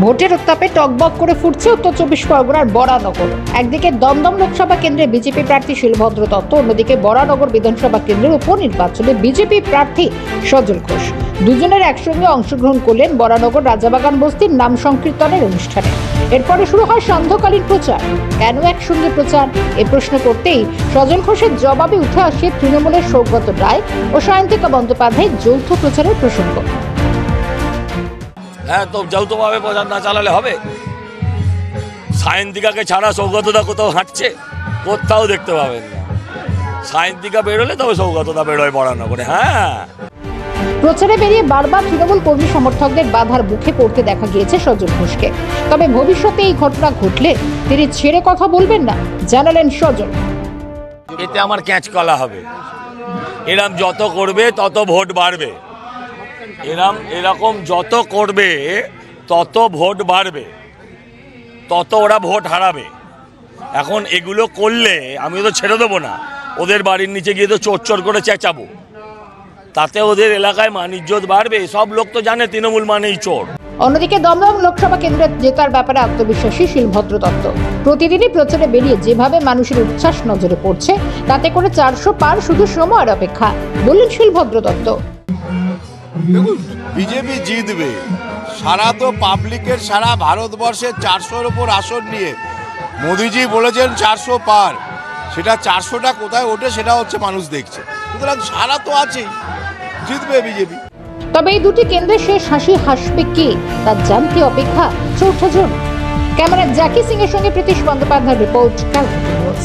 ভোটের উত্তাপে টকবক করে ফুটছে উত্তর চব্বিশ পরগনার বরানগর। একদিকে দমদম লোকসভা কেন্দ্রে বিজেপি প্রার্থী শিলভদ্র দত্ত, অন্যদিকে বরানগর বিধানসভা কেন্দ্রের উপনির্বাচনে বিজেপি প্রার্থী সজল ঘোষ। দুজনের একসঙ্গে অংশগ্রহণ করলেন বরানগর রাজাবাগান বস্তির নাম সংকীর্তনের অনুষ্ঠানে। এরপরে শুরু হয় সান্ধ্যকালীন প্রচার। কেন একসঙ্গে প্রচার, এ প্রশ্ন করতেই সজল ঘোষের জবাবে উঠে আসে তৃণমূলের সৌগত রায় ও সায়ন্তিকা বন্দ্যোপাধ্যায়ের যৌথ প্রচারের প্রসঙ্গ। হ্যাঁ, তো যৌথভাবে প্রচার না চালালে হবে? সায়ন্তিকাকে ছাড়া সৌগতদা কোথাও হাঁটছে? কোথাও দেখতে পাবেন না। সায়ন্তিকা বেরোলে তবে সৌগতদা বেরোয় বরানগরে। হ্যাঁ, প্রচারে বেরিয়ে বারবার তৃণমূল কর্মী সমর্থকদের বাধার মুখে পড়তে দেখা গিয়েছে সজল ঘোষকে। তবে ভবিষ্যতে এই ঘটনা ঘটলে তিনি ছেড়ে কথা বলবেন না, জানালেন সজল। এতে আমার ক্যাচ কলা হবে। এরম যত করবে তত ভোট বাড়বে। এরকম যত করবে তত ভোট বাড়বে, তত ওরা ভোট হারাবে। এখন এগুলো করলে আমি তো ছেড়ে দেবো না। ওদের বাড়ির নিচে গিয়ে তো চোর করে চেঁচাবো, তাতে ওদের এলাকায় মান ইজ্জত বাড়বে। সব লোক তো জানে তৃণমূল মানেই চোর। অন্যদিকে দমদম লোকসভা কেন্দ্রে জেতার ব্যাপারে আত্মবিশ্বাসী শিলভদ্র দত্ত। প্রতিদিনই প্রচারে বেরিয়ে যেভাবে মানুষের উচ্ছ্বাস নজরে পড়ছে, তাতে করে 400 পার শুধু সময়ের অপেক্ষা, বললেন শিলভদ্র দত্ত। দেখুন, বিজেপি জিতবে। সারা তো পাবলিকের, সারা ভারতবর্ষের 400-র উপর আসন নিয়ে মোদিজি বলেছেন 400 পার। সেটা 400টা কোথায় ওঠে সেটা হচ্ছে মানুষ দেখছে। সুতরাং সারা তো আছেই, জিতবে বিজেপি। তবে এই দুটি কেন্দ্রে শেষ হাসি হাসবে কে, তা জানতে অপেক্ষা 4 জন। ক্যামেরা জ্যাকি সিং এর সঙ্গে প্রীতিশ বন্দ্যোপাধ্যায়ের রিপোর্ট, ক্যালকাটা নিউজ।